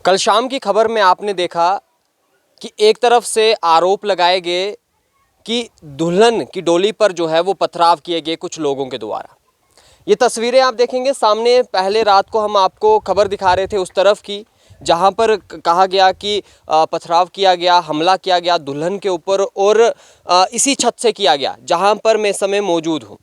कल शाम की खबर में आपने देखा कि एक तरफ से आरोप लगाए गए कि दुल्हन की डोली पर जो है वो पथराव किए गए कुछ लोगों के द्वारा। ये तस्वीरें आप देखेंगे सामने, पहले रात को हम आपको खबर दिखा रहे थे उस तरफ की जहां पर कहा गया कि पथराव किया गया, हमला किया गया दुल्हन के ऊपर, और इसी छत से किया गया जहां पर मैं इस समय मौजूद हूं।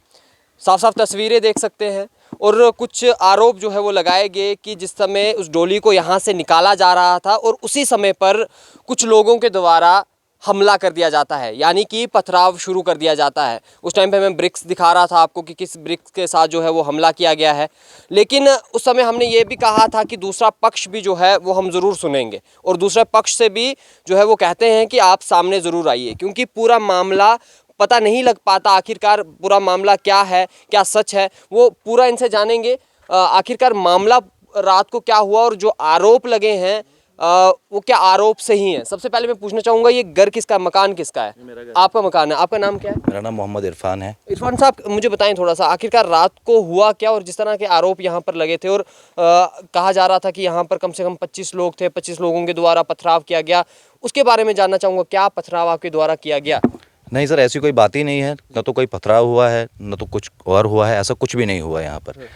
साफ साफ तस्वीरें देख सकते हैं और कुछ आरोप जो है वो लगाए गए कि जिस समय उस डोली को यहाँ से निकाला जा रहा था और उसी समय पर कुछ लोगों के द्वारा हमला कर दिया जाता है, यानी कि पथराव शुरू कर दिया जाता है। उस टाइम पे मैं ब्रिक्स दिखा रहा था आपको कि किस ब्रिक्स के साथ जो है वो हमला किया गया है, लेकिन उस समय हमने ये भी कहा था कि दूसरा पक्ष भी जो है वो हम ज़रूर सुनेंगे और दूसरे पक्ष से भी जो है वो कहते हैं कि आप सामने ज़रूर आइए, क्योंकि पूरा मामला पता नहीं लग पाता आखिरकार पूरा मामला क्या है, क्या सच है, वो पूरा इनसे जानेंगे। आखिरकार मामला रात को क्या हुआ और जो आरोप लगे हैं वो क्या आरोप सही है। सबसे पहले मैं पूछना चाहूँगा, ये घर किसका, मकान किसका है? आपका मकान है। आपका नाम क्या है? मेरा नाम मोहम्मद इरफान है। इरफान साहब, मुझे बताएं थोड़ा सा, आखिरकार रात को हुआ क्या और जिस तरह के आरोप यहाँ पर लगे थे और कहा जा रहा था कि यहाँ पर कम से कम 25 लोग थे, 25 लोगों के द्वारा पथराव किया गया, उसके बारे में जानना चाहूँगा। क्या पथराव आपके द्वारा किया गया? नहीं सर, ऐसी कोई बात ही नहीं है। न तो कोई पथराव हुआ है, न तो कुछ और हुआ है। ऐसा कुछ भी नहीं हुआ यहाँ पर।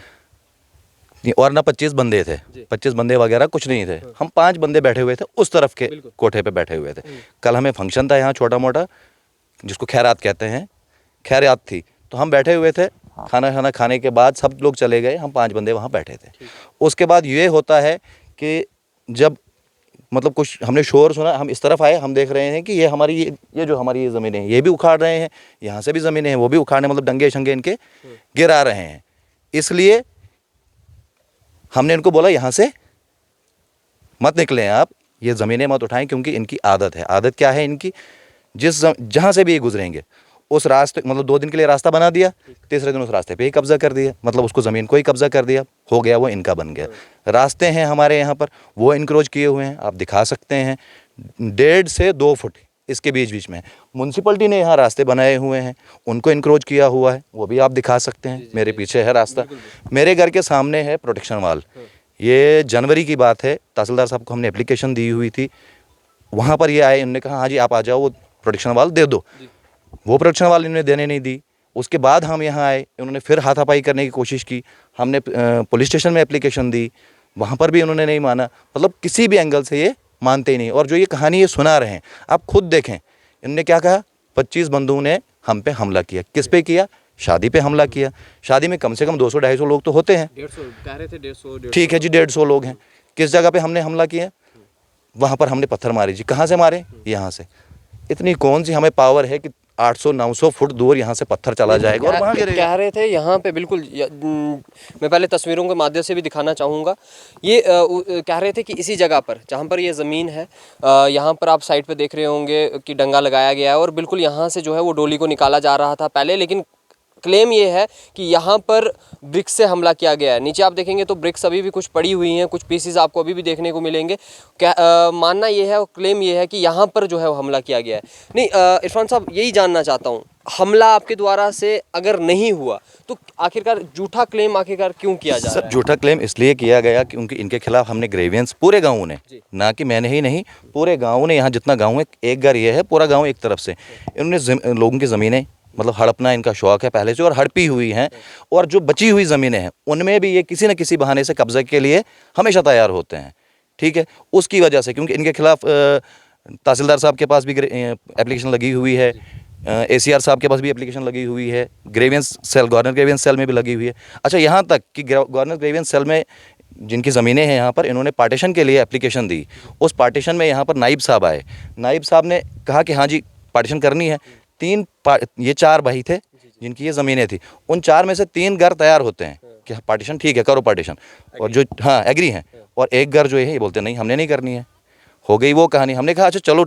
और ना 25 बंदे थे, 25 बंदे वगैरह कुछ नहीं थे। हम 5 बंदे बैठे हुए थे उस तरफ के कोठे पे बैठे हुए थे। कल हमें फंक्शन था यहाँ छोटा मोटा, जिसको खैरात कहते हैं, खैरात थी, तो हम बैठे हुए थे। खाना खाने के बाद सब लोग चले गए, हम 5 बंदे वहाँ बैठे थे। उसके बाद ये होता है कि जब मतलब कुछ हमने शोर सुना, हम इस तरफ आए, हम देख रहे हैं कि ये हमारी ये जो हमारी ये ज़मीनें हैं ये भी उखाड़ रहे हैं, यहाँ से भी ज़मीनें हैं वो भी उखाड़ने, मतलब डंगे शंगे इनके गिरा रहे हैं। इसलिए हमने इनको बोला यहाँ से मत निकलें आप, ये ज़मीनें मत उठाएं, क्योंकि इनकी आदत है। आदत क्या है इनकी? जहाँ से भी ये गुजरेंगे उस रास्ते, मतलब 2 दिन के लिए रास्ता बना दिया, तीसरे दिन उस रास्ते पे ही कब्जा कर दिया, मतलब उसको ज़मीन को ही कब्जा कर दिया, हो गया वो इनका बन गया। रास्ते हैं हमारे यहाँ पर, वो इंक्रोच किए हुए हैं, आप दिखा सकते हैं 1.5 से 2 फुट इसके बीच बीच में। म्यूनसिपलिटी ने यहाँ रास्ते बनाए हुए हैं, उनको इंक्रोच किया हुआ है, वो भी आप दिखा सकते हैं। मेरे पीछे है रास्ता, मेरे घर के सामने है प्रोटेक्शन वाल। ये जनवरी की बात है, तहसीलदार साहब को हमने एप्लीकेशन दी हुई थी, वहाँ पर ये आए, उन्होंने कहा हाँ जी आप आ जाओ, वो प्रोटेक्शन वाल दे दो। वो प्रोटेक्शन वाल इन्होंने देने नहीं दी। उसके बाद हम यहाँ आए, उन्होंने फिर हाथापाई करने की कोशिश की। हमने पुलिस स्टेशन में एप्लीकेशन दी, वहाँ पर भी उन्होंने नहीं माना। मतलब किसी भी एंगल से ये मानते ही नहीं। और जो ये कहानी ये सुना रहे हैं, आप खुद देखें, इन्होंने क्या कहा, 25 बंदूकों ने हम पे हमला किया। किस पे किया? शादी पे हमला किया। शादी में कम से कम 200-250 लोग तो होते हैं। 150 कह रहे थे, 150। ठीक है जी, 150 लोग हैं। किस जगह पे हमने हमला किया? वहाँ पर हमने पत्थर मारे जी। कहाँ से मारे? यहाँ से। इतनी कौन सी हमें पावर है कि 800-900 फुट दूर यहाँ से पत्थर चला जाएगा और वहाँ गिरेगा? कह रहे थे यहाँ पे बिल्कुल मैं पहले तस्वीरों के माध्यम से भी दिखाना चाहूँगा। ये कह रहे थे कि इसी जगह पर जहाँ पर ये ज़मीन है, यहाँ पर आप साइड पे देख रहे होंगे कि डंगा लगाया गया है और बिल्कुल यहाँ से जो है वो डोली को निकाला जा रहा था पहले, लेकिन क्लेम ये है कि यहाँ पर ब्रिक्स से हमला किया गया है। नीचे आप देखेंगे तो ब्रिक्स अभी भी कुछ पड़ी हुई हैं, कुछ पीसेस आपको अभी भी देखने को मिलेंगे। मानना ये है और क्लेम ये है कि यहाँ पर जो है वो हमला किया गया है। नहीं इरफान साहब, यही जानना चाहता हूँ, हमला आपके द्वारा से अगर नहीं हुआ तो आखिरकार झूठा क्लेम आखिरकार क्यों किया जा रहा है? झूठा क्लेम इसलिए किया गया क्योंकि इनके खिलाफ हमने ग्रेवियंस, पूरे गाँव ने, ना कि मैंने ही नहीं, पूरे गाँव ने, यहाँ जितना गाँव है, एक घर ये है, पूरा गाँव एक तरफ से, इन्होंने लोगों की ज़मीनें, मतलब हड़पना इनका शौक है पहले से, और हड़पी हुई हैं। और जो बची हुई ज़मीनें हैं उनमें भी ये किसी न किसी बहाने से कब्जे के लिए हमेशा तैयार होते हैं। ठीक है, उसकी वजह से, क्योंकि इनके खिलाफ तहसीलदार साहब के पास भी एप्लीकेशन लगी हुई है, ACR साहब के पास भी एप्लीकेशन लगी हुई है, grievance cell, governor grievance cell में भी लगी हुई है। अच्छा, यहाँ तक कि गवर्नर ग्रेवियंस सेल में जिनकी ज़मीनें हैं यहाँ पर, इन्होंने पार्टीशन के लिए एप्लीकेशन दी। उस पार्टीशन में यहाँ पर नाइब साहब आए, नाइब साहब ने कहा कि हाँ जी पार्टीशन करनी है। ये 4 भाई थे जिनकी ये ज़मीनें थी, उन 4 में से 3 घर तैयार होते हैं कि पार्टीशन ठीक है, करो पार्टीशन, और जो हाँ एग्री हैं, और एक घर जो है ये बोलते नहीं हमने नहीं करनी है। हो गई वो कहानी। हमने कहा अच्छा चलो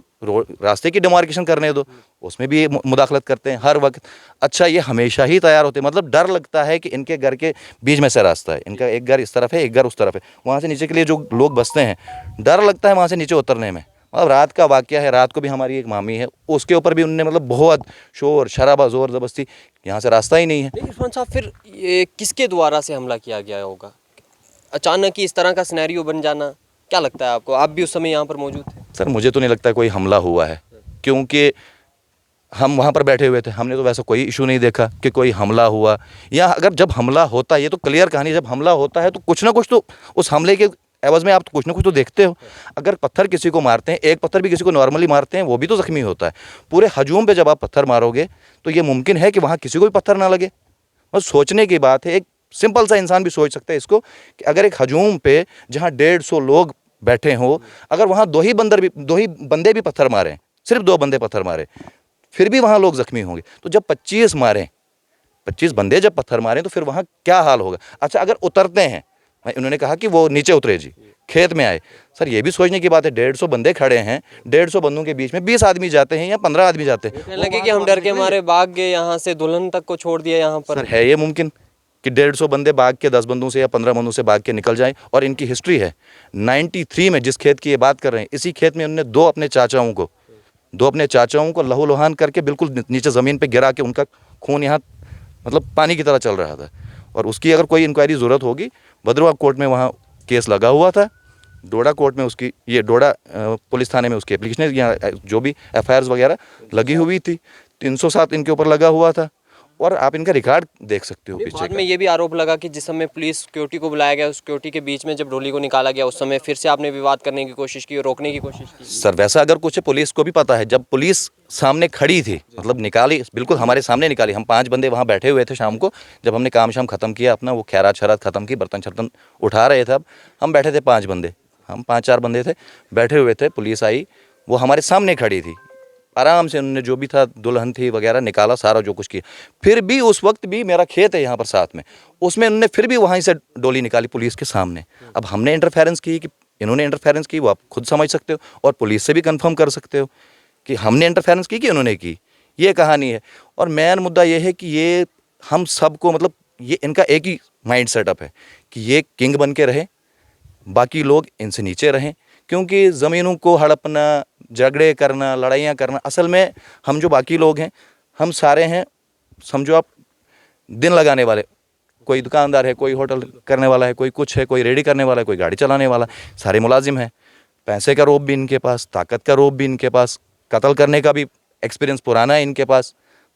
रास्ते की डिमार्केशन करने दो, उसमें भी ये मुदाखलत करते हैं हर वक्त। अच्छा, ये हमेशा ही तैयार होते हैं, मतलब डर लगता है कि इनके घर के बीच में से रास्ता है, इनका एक घर इस तरफ है, एक घर उस तरफ है, वहाँ से नीचे के लिए जो लोग बसते हैं, डर लगता है वहाँ से नीचे उतरने में। अब रात का वाकया है, रात को भी हमारी एक मामी है, उसके ऊपर भी उनने मतलब बहुत शोर शराबा, ज़ोर ज़बरदस्ती, यहाँ से रास्ता ही नहीं है। इरफान साहब, फिर ये किसके द्वारा से हमला किया गया होगा? अचानक ही इस तरह का सिनेरियो बन जाना, क्या लगता है आपको, आप भी उस समय यहाँ पर मौजूद थे? सर मुझे तो नहीं लगता कोई हमला हुआ है, क्योंकि हम वहाँ पर बैठे हुए थे, हमने तो वैसा कोई इशू नहीं देखा कि कोई हमला हुआ। या अगर जब हमला होता है, ये तो क्लियर कहानी, जब हमला होता है तो कुछ ना कुछ तो उस हमले के एवज में आप तो कुछ ना कुछ तो देखते हो। अगर पत्थर किसी को मारते हैं, एक पत्थर भी किसी को नॉर्मली मारते हैं, वो भी तो ज़ख्मी होता है। पूरे हजूम पे जब आप पत्थर मारोगे तो ये मुमकिन है कि वहाँ किसी को भी पत्थर ना लगे। बस सोचने की बात है, एक सिंपल सा इंसान भी सोच सकता है इसको कि अगर एक हजूम पे जहाँ 150 लोग बैठे हों, अगर वहाँ दो ही बंदे भी पत्थर मारें, सिर्फ 2 बंदे पत्थर मारे, फिर भी वहाँ लोग ज़ख्मी होंगे। तो जब 25 मारें, 25 बंदे जब पत्थर मारें तो फिर वहाँ क्या हाल होगा। अच्छा अगर उतरते हैं, उन्होंने कहा कि वो नीचे उतरे जी, खेत में आए। सर ये भी सोचने की बात है, 150 बंदे खड़े हैं, 150 बंदों के बीच में 20 आदमी जाते हैं या 15 आदमी जाते हैं। कहने लगे कि हम डर के मारे भाग गए यहाँ से, दुल्हन तक को छोड़ दिया यहाँ पर। सर है ये मुमकिन कि 150 बंदे भाग के 10 बंदों से या 15 बंदों से भाग के निकल जाएं? और इनकी हिस्ट्री है 93 में, जिस खेत की ये बात कर रहे हैं, इसी खेत में उन्होंने 2 अपने चाचाओं को लहूलुहान करके बिल्कुल नीचे ज़मीन पे गिरा के उनका खून यहाँ मतलब पानी की तरह चल रहा था। और उसकी अगर कोई इंक्वायरी ज़रूरत होगी, भद्रवाह कोर्ट में वहाँ केस लगा हुआ था, डोडा कोर्ट में उसकी, ये डोडा पुलिस थाने में उसकी एप्लीकेशन या जो भी FIRs वगैरह लगी हुई थी, 307 इनके ऊपर लगा हुआ था। और आप इनका रिकॉर्ड देख सकते हो पीछे बाद का। में ये भी आरोप लगा कि जिस समय पुलिस सिक्योरिटी को बुलाया गया, उस सिक्योरिटी के बीच में जब डोली को निकाला गया, उस समय फिर से आपने विवाद करने की कोशिश की और रोकने की कोशिश की। सर वैसा अगर कुछ है, पुलिस को भी पता है, जब पुलिस सामने खड़ी थी, मतलब निकाली, बिल्कुल हमारे सामने निकाली। हम 5 बंदे वहाँ बैठे हुए थे शाम को, जब हमने काम शाम ख़त्म किया अपना, वो खैरात शरात ख़त्म की, बर्तन शर्तन उठा रहे थे, अब हम बैठे थे 5 बंदे, हम 5-4 बंदे थे बैठे हुए थे। पुलिस आई, वो हमारे सामने खड़ी थी, आराम से उन्होंने जो भी था, दुल्हन थी वगैरह, निकाला सारा जो कुछ किया। फिर भी उस वक्त भी मेरा खेत है यहाँ पर साथ में, उसमें उन्होंने फिर भी वहीं से डोली निकाली पुलिस के सामने। अब हमने इंटरफेरेंस की कि इन्होंने इंटरफेरेंस की, वो आप खुद समझ सकते हो, और पुलिस से भी कंफर्म कर सकते हो कि हमने इंटरफेरेंस की कि उन्होंने की। ये कहानी है। और मेन मुद्दा ये है कि ये हम सबको, मतलब ये इनका एक ही माइंड सेटअप है कि ये किंग बन के रहे, बाकी लोग इनसे नीचे रहें। क्योंकि ज़मीनों को हड़पना, झगड़े करना, लड़ाइयाँ करना, असल में हम जो बाकी लोग हैं, हम सारे हैं, समझो आप, दिन लगाने वाले। कोई दुकानदार है, कोई होटल करने वाला है, कोई कुछ है, कोई रेडी करने वाला है, कोई गाड़ी चलाने वाला, सारे मुलाजिम हैं। पैसे का रोब भी इनके पास, ताकत का रोब भी इनके पास, कत्ल करने का भी एक्सपीरियंस पुराना है इनके पास,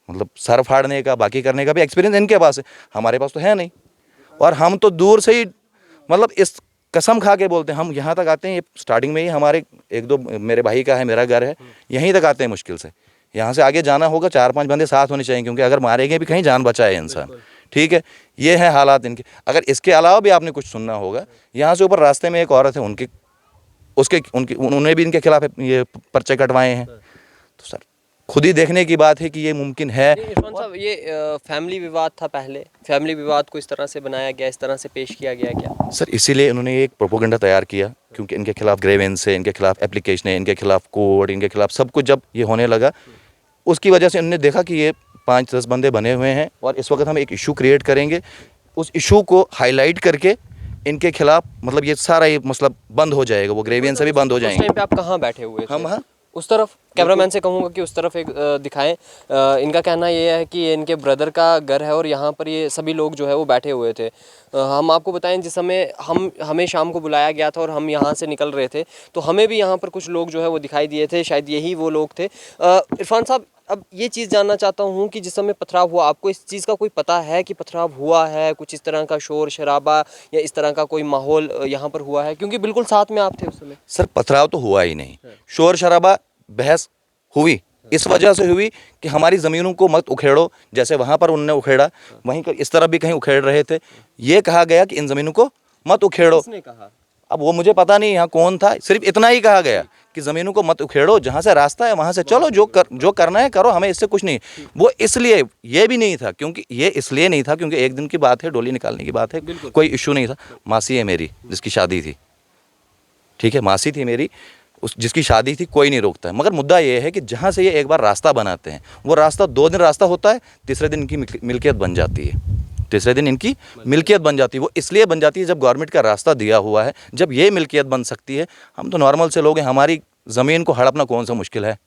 मतलब सर फाड़ने का, बाकी करने का भी एक्सपीरियंस इनके पास है, हमारे पास तो है नहीं। और हम तो दूर से ही, मतलब इस कसम खा के बोलते हैं, हम यहाँ तक आते हैं, ये स्टार्टिंग में ही हमारे 1-2 मेरे भाई का है, मेरा घर है, यहीं तक आते हैं मुश्किल से। यहाँ से आगे जाना होगा, 4-5 बंदे साथ होने चाहिए, क्योंकि अगर मारेंगे भी कहीं जान बचाए इंसान। ठीक है, ये है हालात इनके। अगर इसके अलावा भी आपने कुछ सुनना होगा, यहाँ से ऊपर रास्ते में एक औरत है, उन्होंने भी इनके खिलाफ ये पर्चे कटवाए हैं। तो सर खुद ही देखने की बात है कि ये मुमकिन है। इरफान साहब, ये फैमिली विवाद था पहले, फैमिली विवाद को इस तरह से बनाया गया, इस तरह से पेश किया गया क्या? सर इसीलिए उन्होंने एक प्रोपोगंडा तैयार किया, क्योंकि इनके खिलाफ ग्रेवेंस है, इनके खिलाफ एप्लीकेशन है, इनके खिलाफ कोर्ट, इनके खिलाफ सब कुछ जब ये होने लगा, उसकी वजह से उन्होंने देखा कि ये 5-10 बंदे बने हुए हैं और इस वक्त हम एक इशू क्रिएट करेंगे, उस इशू को हाईलाइट करके इनके खिलाफ, मतलब ये सारा ये मसला बंद हो जाएगा, वो ग्रेवियंस भी बंद हो उस जाएंगे। टाइम पे आप कहाँ बैठे हुए थे? हम हाँ उस तरफ, कैमरामैन से कहूँगा कि उस तरफ एक दिखाएं। इनका कहना ये है कि ये इनके ब्रदर का घर है और यहाँ पर ये सभी लोग जो है वो बैठे हुए थे। हम आपको बताएं, जिस समय हमें शाम को बुलाया गया था और हम यहाँ से निकल रहे थे, तो हमें भी यहाँ पर कुछ लोग जो है वो दिखाई दिए थे, शायद यही वो लोग थे। इरफान साहब, अब ये चीज़ जानना चाहता हूँ कि जिस समय पथराव हुआ, आपको इस चीज़ का कोई पता है कि पथराव हुआ है, कुछ इस तरह का शोर शराबा या इस तरह का कोई माहौल यहाँ पर हुआ है? क्योंकि बिल्कुल साथ में आप थे उस समय। सर पथराव तो हुआ ही नहीं, शोर शराबा बहस हुई, इस वजह से हुई कि हमारी ज़मीनों को मत उखेड़ो, जैसे वहाँ पर उन्होंने उखेड़ा, वहीं इस तरफ भी कहीं उखेड़ रहे थे। ये कहा गया कि इन ज़मीनों को मत उखेड़ो। किसने कहा? अब वो मुझे पता नहीं यहाँ कौन था, सिर्फ इतना ही कहा गया कि ज़मीनों को मत उखेड़ो, जहाँ से रास्ता है वहाँ से चलो, जो करना है करो, हमें इससे कुछ नहीं। वो इसलिए ये भी नहीं था, क्योंकि ये इसलिए नहीं था क्योंकि एक दिन की बात है, डोली निकालने की बात है, कोई इशू नहीं था। मासी है मेरी जिसकी शादी थी, ठीक है, मासी थी मेरी जिसकी शादी थी, कोई नहीं रोकता है। मगर मुद्दा ये है कि जहाँ से ये एक बार रास्ता बनाते हैं, वो रास्ता 2 दिन रास्ता होता है, तीसरे दिन इनकी मिल्कियत बन जाती है, तीसरे दिन इनकी मिल्कियत बन जाती है। वो इसलिए बन जाती है जब गवर्नमेंट का रास्ता दिया हुआ है, जब ये मिल्कियत बन सकती है। हम तो नॉर्मल से लोग हैं, हमारी ज़मीन को हड़पना कौन सा मुश्किल है।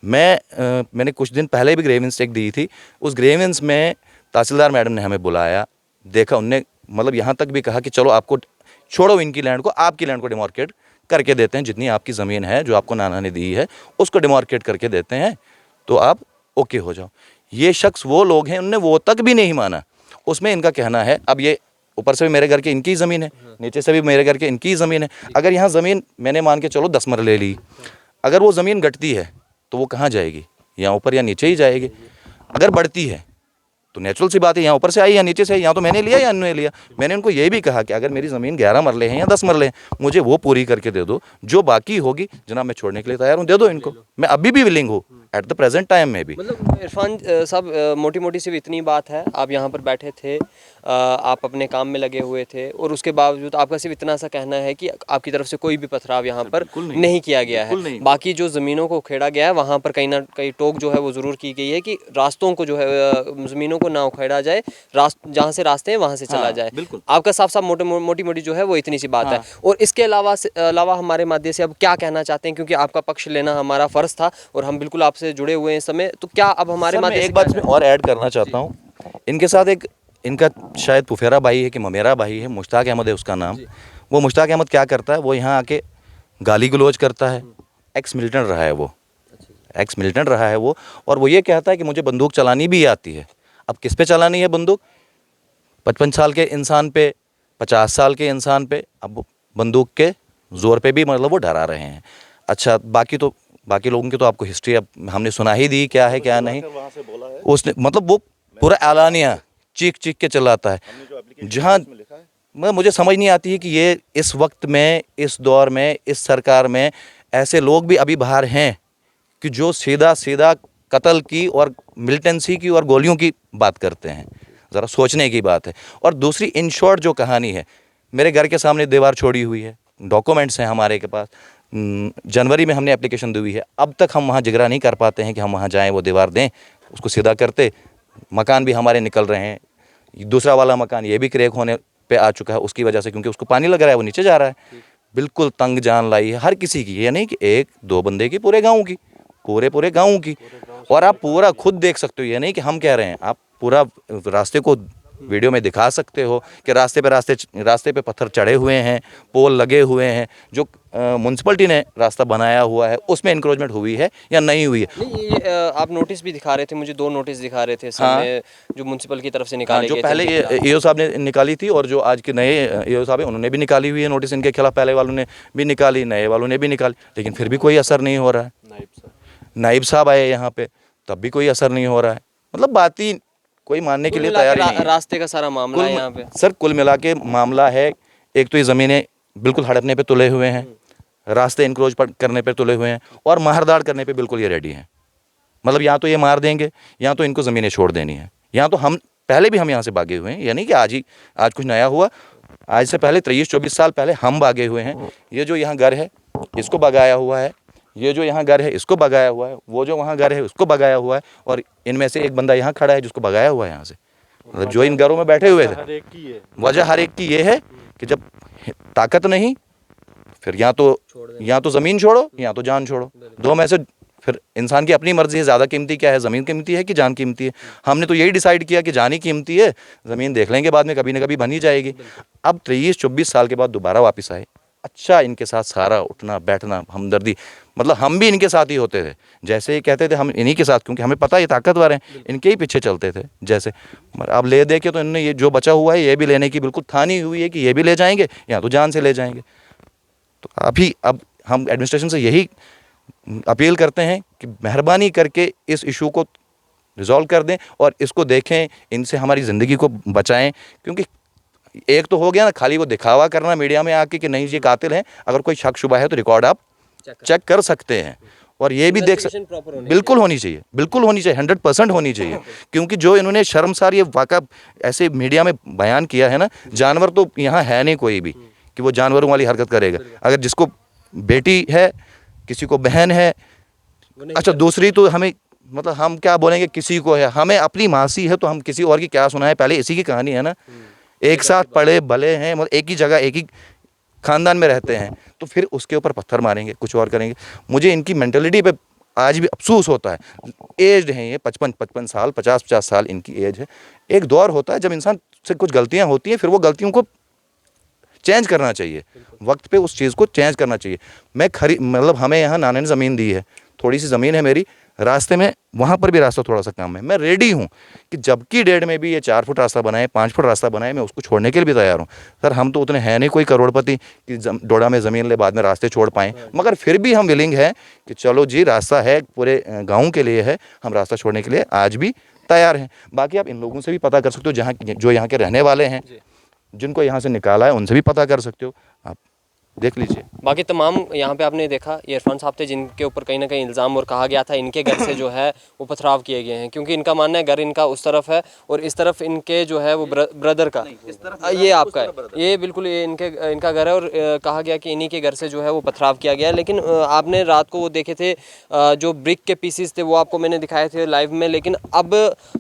मैंने कुछ दिन पहले भी ग्रेवेंस चेक दी थी, उस ग्रेवेंस में तहसीलदार मैडम ने हमें बुलाया, देखा, उनने मतलब यहाँ तक भी कहा कि चलो आपको छोड़ो इनकी लैंड को, आपकी लैंड को डिमार्केट करके देते हैं, जितनी आपकी ज़मीन है जो आपको नाना ने दी है उसको डिमार्केट करके देते हैं, तो आप ओके हो जाओ। ये शख्स वो लोग हैं, उनने वो तक भी नहीं माना। उसमें इनका कहना है, अब ये ऊपर से भी मेरे घर के इनकी ज़मीन है, नीचे से भी मेरे घर के इनकी ज़मीन है। अगर यहाँ ज़मीन मैंने मान के चलो 10 मरले ली, अगर वो ज़मीन घटती है तो वो कहाँ जाएगी? यहाँ ऊपर या नीचे ही जाएगी। अगर बढ़ती है तो नेचुरल सी बात है, यहाँ ऊपर से आई या नीचे से आई, यहाँ तो मैंने लिया या इन्होंने लिया। मैंने उनको ये भी कहा कि अगर मेरी ज़मीन 11 मरले हैं या 10 मरले हैं, मुझे वो पूरी करके दे दो, जो बाकी होगी जनाब मैं छोड़ने के लिए तैयार हूँ, दे दो इनको, मैं अभी भी विलिंग हूँ एट द प्रेजेंट टाइम में भी। मतलब इरफान साहब, मोटी मोटी सिर्फ इतनी बात है, आप यहाँ पर बैठे थे, आप अपने काम में लगे हुए थे, और उसके बावजूद आपका सिर्फ इतना सा कहना है कि आपकी तरफ से कोई भी पथराव यहाँ पर नहीं किया गया है। बाकी जो ज़मीनों को उखेड़ा गया है वहाँ पर कहीं ना कहीं टोक जो है वो ज़रूर की गई है कि रास्तों को जो है, ज़मीनों को ना उखेड़ा जाए, जहाँ से रास्ते हैं वहाँ से चला जाए। आपका साफ साफ मोटी मोटी जो है वो इतनी सी बात है। और इसके अलावा हमारे माध्यम से अब क्या कहना चाहते हैं, क्योंकि आपका पक्ष लेना हमारा फ़र्ज़ था और हम बिल्कुल आपसे जुड़े हुए हैं इस समय, तो क्या अब हमारे माध्यम से एक बात मैं और ऐड करना चाहता हूँ। इनके साथ एक इनका शायद पुफेरा भाई है कि ममेरा भाई है, मुश्ताक अहमद है उसका नाम। वो मुश्ताक अहमद क्या करता है, वो यहाँ आके गाली गलौज करता है। एक्स मिलिटेंट रहा है वो, एक्स मिलिटेंट रहा है वो, और वो ये कहता है कि मुझे बंदूक चलानी भी आती है। अब किस पे चलानी है बंदूक? 55 साल के इंसान पे, 50 साल के इंसान पे, अब बंदूक के ज़ोर पे भी मतलब वो डरा रहे हैं। अच्छा, बाकी लोगों की तो आपको हिस्ट्री अब हमने सुना ही दी, क्या है क्या नहीं। उसने मतलब वो पूरा एलानिया चीख चीख के चलाता है, जहाँ मुझे समझ नहीं आती है कि ये इस वक्त में, इस दौर में, इस सरकार में ऐसे लोग भी अभी बाहर हैं कि जो सीधा सीधा कत्ल की और मिलिटेंसी की और गोलियों की बात करते हैं। ज़रा सोचने की बात है। और दूसरी, इन शॉर्ट जो कहानी है, मेरे घर के सामने दीवार छोड़ी हुई है, डॉक्यूमेंट्स हैं हमारे के पास, जनवरी में हमने एप्लीकेशन दी हुई है, अब तक हम वहाँ जिगरा नहीं कर पाते हैं कि हम वहाँ जाएँ, वो दीवार दें, उसको सीधा करते। मकान भी हमारे निकल रहे हैं, दूसरा वाला मकान ये भी क्रैक होने पे आ चुका है उसकी वजह से, क्योंकि उसको पानी लग रहा है, वो नीचे जा रहा है। बिल्कुल तंग जान लाई है हर किसी की, ये नहीं कि एक दो बंदे की, पूरे गाँव की, पूरे गाँव की। और आप पूरा खुद देख सकते हो, ये नहीं कि हम कह रहे हैं, आप पूरा रास्ते को वीडियो में दिखा सकते हो कि रास्ते पे पत्थर चढ़े हुए हैं, पोल लगे हुए हैं। जो म्यूनसिपलिटी ने रास्ता बनाया हुआ है उसमें इंक्रोचमेंट हुई है या नहीं हुई है। नहीं, ये आप नोटिस भी दिखा रहे थे, मुझे 2 नोटिस दिखा रहे थे सामने, जो म्यूनसिपल की तरफ से निकाले जो गए पहले थे। ईओ साहब ने निकाली थी, और जो आज के नए ईओ साहब हैं उन्होंने भी निकाली हुई है नोटिस इनके खिलाफ। पहले वालों ने भी निकाली, नए वालों ने भी निकाली, लेकिन फिर भी कोई असर नहीं हो रहा है। नाइब साहब आए यहाँ पे, तब भी कोई असर नहीं हो रहा है। मतलब बात ही कोई मानने के लिए तैयार ही नहीं है। रास्ते का सारा मामला है यहाँ पे। सर कुल मिला के मामला है, एक तो ये ज़मीनें बिल्कुल हड़पने पे तुले हुए हैं, रास्ते इंक्रोच करने पे तुले हुए हैं, और मारदाड़ करने पे बिल्कुल ये रेडी हैं। मतलब या तो ये मार देंगे, या तो इनको ज़मीनें छोड़ देनी है। या तो हम पहले भी हम यहाँ से भागे हुए हैं, ये नहीं कि आज कुछ नया हुआ। आज से पहले 23-24 साल पहले हम भागे हुए हैं। ये जो यहाँ घर है इसको भगाया हुआ है, ये जो यहाँ घर है इसको भगाया हुआ है, वो जो वहाँ घर है उसको भगाया हुआ है, और इनमें से एक बंदा यहाँ खड़ा है जिसको भगाया हुआ है यहाँ से। मतलब जो इन घरों में बैठे हुए थे, वजह हर एक की ये है कि जब ताकत नहीं, फिर या तो ज़मीन छोड़ो या तो जान छोड़ो। दो में से फिर इंसान की अपनी मर्जी है, ज़्यादा कीमती क्या है, ज़मीन कीमती है कि जान कीमती है। हमने तो यही डिसाइड किया कि जान ही कीमती है, ज़मीन देख लेंगे बाद में, कभी ना कभी बन ही जाएगी। अब 23-24 साल के बाद दोबारा वापस आए। अच्छा, इनके साथ सारा उठना बैठना, हमदर्दी, मतलब हम भी इनके साथ ही होते थे। जैसे ये कहते थे हम इन्हीं के साथ, क्योंकि हमें पता है ये ताकतवर हैं, इनके ही पीछे चलते थे। जैसे अब ले दे के तो इन्होंने ये जो बचा हुआ है ये भी लेने की बिल्कुल ठानी हुई है कि ये भी ले जाएंगे, या तो जान से ले जाएंगे। तो अब हम एडमिनिस्ट्रेशन से यही अपील करते हैं कि मेहरबानी करके इस इशू को रिजॉल्व कर दें और इसको देखें, इनसे हमारी ज़िंदगी को बचाएं। क्योंकि एक तो हो गया ना खाली वो दिखावा करना मीडिया में आके कि नहीं ये कातिल हैं, अगर कोई शक शुबा है तो रिकॉर्ड आप चेक कर सकते हैं, और ये भी देख सकते, बिल्कुल होनी चाहिए, बिल्कुल होनी चाहिए, 100% होनी चाहिए। क्योंकि जो इन्होंने शर्मसार ये वाक़ा ऐसे मीडिया में बयान किया है ना, जानवर तो यहाँ है नहीं कोई भी कि वो जानवरों वाली हरकत करेगा। अगर जिसको बेटी है, किसी को बहन है, अच्छा दूसरी तो हमें, मतलब हम क्या बोलेंगे, किसी को है, हमें अपनी मासी है तो हम किसी और की क्या सुनाए, पहले इसी की कहानी है ना। एक साथ पड़े भले हैं, मतलब एक ही जगह एक ही ख़ानदान में रहते हैं, तो फिर उसके ऊपर पत्थर मारेंगे, कुछ और करेंगे। मुझे इनकी मेंटलिटी पे आज भी अफसोस होता है। एज हैं ये 55 साल, 50 साल इनकी एज है। एक दौर होता है जब इंसान से कुछ गलतियां होती हैं, फिर वो गलतियों को चेंज करना चाहिए, वक्त पे उस चीज़ को चेंज करना चाहिए। मैं मतलब हमें यहाँ नाने ने ज़मीन दी है, थोड़ी सी ज़मीन है मेरी, रास्ते में वहाँ पर भी रास्ता थोड़ा सा कम है। मैं रेडी हूँ कि जबकि डेढ़ में भी ये 4 फुट रास्ता बनाए, 5 फुट रास्ता बनाए, मैं उसको छोड़ने के लिए भी तैयार हूँ। सर हम तो उतने हैं नहीं कोई करोड़पति कि डोडा में ज़मीन ले बाद में रास्ते छोड़ पाएँ, मगर फिर भी हम विलिंग है कि चलो जी रास्ता है, पूरे गाँव के लिए है, हम रास्ता छोड़ने के लिए आज भी तैयार हैं। बाकी आप इन लोगों से भी पता कर सकते हो, जहाँ जो यहाँ के रहने वाले हैं, जिनको यहाँ से निकाला है, उनसे भी पता कर सकते हो, आप देख लीजिए। बाकी तमाम यहाँ पे आपने देखा ये इरफान साहब थे जिनके ऊपर कहीं ना कहीं इल्ज़ाम और कहा गया था इनके घर से जो है वो पथराव किए गए हैं, क्योंकि इनका मानना है घर इनका उस तरफ है और इस तरफ इनके जो है वो ब्रदर का, ये आपका है, ये बिल्कुल ये इनका घर है और कहा गया कि इन्हीं के घर से जो है वो पथराव किया गया है। लेकिन आपने रात को वो देखे थे जो ब्रिक के पीसीस थे वो आपको मैंने दिखाए थे लाइव में, लेकिन अब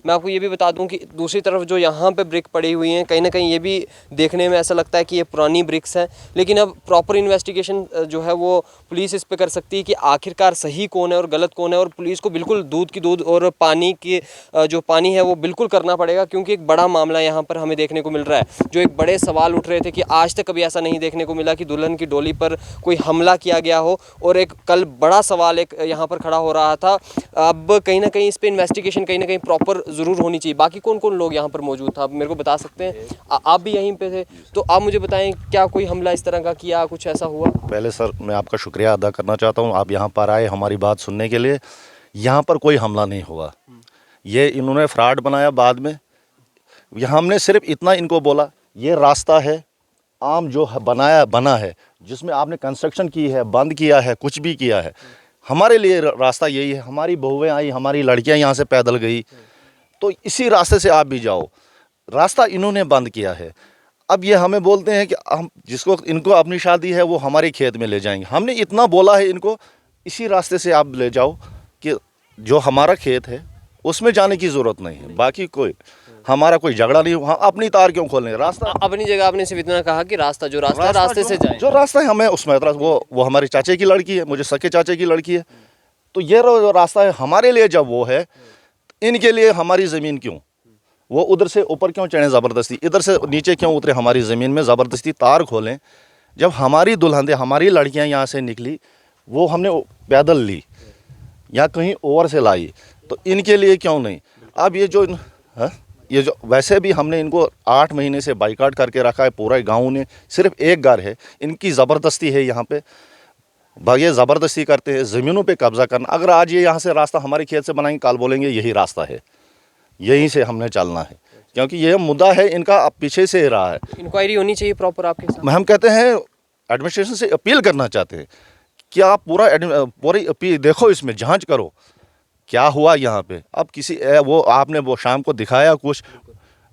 मैं आपको ये भी बता दूँ कि दूसरी तरफ जो यहाँ पर ब्रिक पड़ी हुई हैं कहीं ना कहीं ये भी देखने में ऐसा लगता है कि ये पुरानी ब्रिक्स हैं, लेकिन अब प्रॉपर इन्वेस्टिगेशन जो है वो पुलिस इस पे कर सकती है कि आखिरकार सही कौन है और गलत कौन है, और पुलिस को बिल्कुल दूध की दूध और पानी की जो पानी है वो बिल्कुल करना पड़ेगा, क्योंकि एक बड़ा मामला यहाँ पर हमें देखने को मिल रहा है। जो एक बड़े सवाल उठ रहे थे कि आज तक कभी ऐसा नहीं देखने को मिला कि दुल्हन की डोली पर कोई हमला किया गया हो, और एक कल बड़ा सवाल एक यहाँ पर खड़ा हो रहा था। अब कहीं ना कहीं इस पर इन्वेस्टिगेशन कहीं ना कहीं प्रॉपर ज़रूर होनी चाहिए। बाकी कौन कौन लोग यहाँ पर मौजूद था, आप मेरे को बता सकते हैं? आप भी यहीं पे थे, तो आप मुझे बताएं क्या कोई हमला इस तरह का किया, कुछ ऐसा हुआ? पहले सर मैं आपका शुक्रिया अदा करना चाहता हूँ, आप यहाँ पर आए हमारी बात सुनने के लिए। यहाँ पर कोई हमला नहीं हुआ, ये इन्होंने फ्रॉड बनाया बाद में। यहाँ हमने सिर्फ इतना इनको बोला, ये रास्ता है आम जो बना है, जिसमें आपने कंस्ट्रक्शन की है, बंद किया है, कुछ भी किया है, हमारे लिए रास्ता यही है। हमारी बहुएँ आई, हमारी लड़कियाँ यहाँ से पैदल गई, तो इसी रास्ते से आप भी जाओ। रास्ता इन्होंने बंद किया है। अब ये हमें बोलते हैं कि हम जिसको इनको अपनी शादी है वो हमारे खेत में ले जाएंगे। हमने इतना बोला है इनको, इसी रास्ते से आप ले जाओ कि जो हमारा खेत है उसमें जाने की ज़रूरत नहीं है। बाकी कोई हमारा कोई झगड़ा नहीं हुआ, अपनी तार क्यों खोलने, रास्ता अपनी जगह आपने सिर्फ इतना कहा कि रास्ता जो रास्ता है रास्ते से जाए, जो रास्ता है हमें उसमें वो हमारे चाचे की लड़की है, मुझे सके चाचे की लड़की है, तो ये जो रास्ता है हमारे लिए जब वो है, इनके लिए हमारी ज़मीन क्यों, वो उधर से ऊपर क्यों चढ़े ज़बरदस्ती, इधर से नीचे क्यों उतरे हमारी ज़मीन में ज़बरदस्ती तार खोलें। जब हमारी दुल्हन हमारी लड़कियां यहाँ से निकली, वो हमने पैदल ली या कहीं और से लाई, तो इनके लिए क्यों नहीं। अब ये जो वैसे भी हमने इनको 8 महीने से बाइकाट करके रखा है, पूरा गाँव ने, सिर्फ एक घर है, इनकी ज़बरदस्ती है यहाँ पे, ये ज़बरदस्ती करते हैं ज़मीनों पे कब्ज़ा करना। अगर आज ये यहाँ से रास्ता हमारे खेत से बनाएंगे, कल बोलेंगे यही रास्ता है, यहीं से हमने चलना है, क्योंकि ये मुद्दा है इनका अब पीछे से रहा है। इंक्वायरी होनी चाहिए प्रॉपर आपके साथ। हम कहते हैं एडमिनिस्ट्रेशन से अपील करना चाहते हैं कि आप पूरी अपील देखो, इसमें जांच करो क्या हुआ यहाँ पे। अब किसी वो आपने वो शाम को दिखाया कुछ,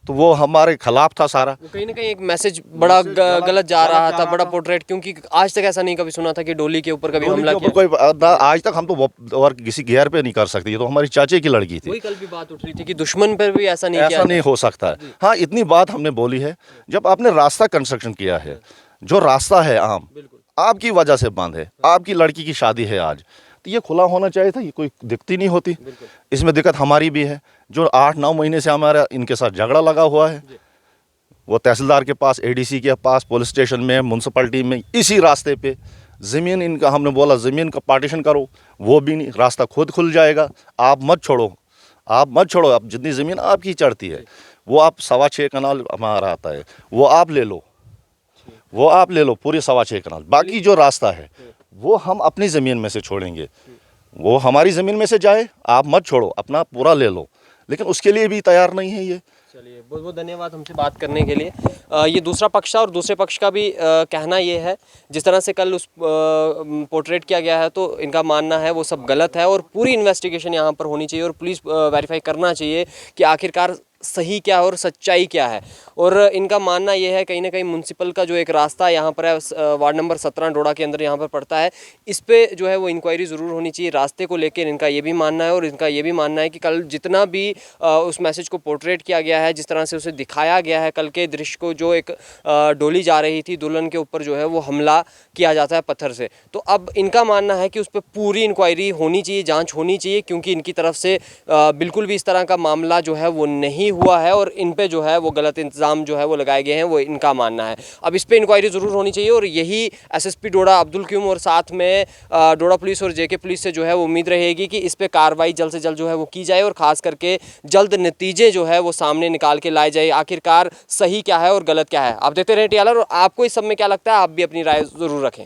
तो वो हमारे खिलाफ था सारा। कहीं ना कहीं एक मैसेज बड़ा गलत जा रहा था, बड़ा पोर्ट्रेट, क्योंकि आज तक ऐसा नहीं कभी सुना था कि डोली के ऊपर कभी हमला किया। कोई आज तक हम तो और किसी गैर पे नहीं कर सकते, ये तो हमारी चाचे की लड़की थी। वही कल भी बात उठ रही थी कि दुश्मन पर भी ऐसा नहीं किया, ऐसा नहीं हो सकता है। हाँ, इतनी बात हमने बोली है, जब आपने रास्ता कंस्ट्रक्शन किया है, जो रास्ता है आम आपकी वजह से बंद है, आपकी लड़की की शादी है आज, तो ये खुला होना चाहिए था, ये कोई दिक्कत नहीं होती। इसमें दिक्कत हमारी भी है, जो 8-9 महीने से हमारा इनके साथ झगड़ा लगा हुआ है, वो तहसीलदार के पास, एडीसी के पास, पुलिस स्टेशन में, म्यूनसिपलिटी में, इसी रास्ते पे ज़मीन इनका, हमने बोला ज़मीन का पार्टीशन करो, वो भी नहीं, रास्ता खुद खुल जाएगा, आप मत छोड़ो, अब जितनी ज़मीन आपकी चढ़ती है वो आप 6.25 कनाल हमारा आता है, वो आप ले लो पूरी 6.25 कनाल। बाकी जो रास्ता है वो हम अपनी ज़मीन में से छोड़ेंगे, वो हमारी ज़मीन में से जाए, आप मत छोड़ो, अपना पूरा ले लो, लेकिन उसके लिए भी तैयार नहीं है ये। चलिए, बहुत बहुत धन्यवाद हमसे बात करने के लिए। ये दूसरा पक्ष था और दूसरे पक्ष का भी कहना ये है, जिस तरह से कल उस पोर्ट्रेट किया गया है, तो इनका मानना है वो सब गलत है और पूरी इन्वेस्टिगेशन यहाँ पर होनी चाहिए और पुलिस वेरीफाई करना चाहिए कि आखिरकार सही क्या है और सच्चाई क्या है। और इनका मानना यह है कहीं ना कहीं म्यूनसिपल का जो एक रास्ता यहाँ पर है, वार्ड नंबर 17 डोडा के अंदर यहाँ पर पड़ता है, इस पे जो है वो इंक्वायरी ज़रूर होनी चाहिए रास्ते को लेकर। इनका ये भी मानना है और इनका ये भी मानना है कि कल जितना भी उस मैसेज को पोर्ट्रेट किया गया है, जिस तरह से उसे दिखाया गया है, कल के दृश्य को, जो एक डोली जा रही थी, दुल्हन के ऊपर जो है वो हमला किया जाता है पत्थर से, तो अब इनका मानना है कि उस पर पूरी इंक्वायरी होनी चाहिए, जाँच होनी चाहिए, क्योंकि इनकी तरफ से बिल्कुल भी इस तरह का मामला जो है वो नहीं हुआ है और इन पे जो है वो गलत इंतजाम जो है वो लगाए गए हैं, वो इनका मानना है। अब इस पे इंक्वायरी ज़रूर होनी चाहिए और यही एसएसपी डोडा अब्दुल क्यूम और साथ में डोडा पुलिस और जेके पुलिस से जो है वो उम्मीद रहेगी कि इस पे कार्रवाई जल्द से जल्द जो है वो की जाए और ख़ास करके जल्द नतीजे जो है वो सामने निकाल के लाए जाए, आखिरकार सही क्या है और गलत क्या है। आप देखते रहें टीआरएल और आपको इस सब में क्या लगता है, आप भी अपनी राय ज़रूर रखें।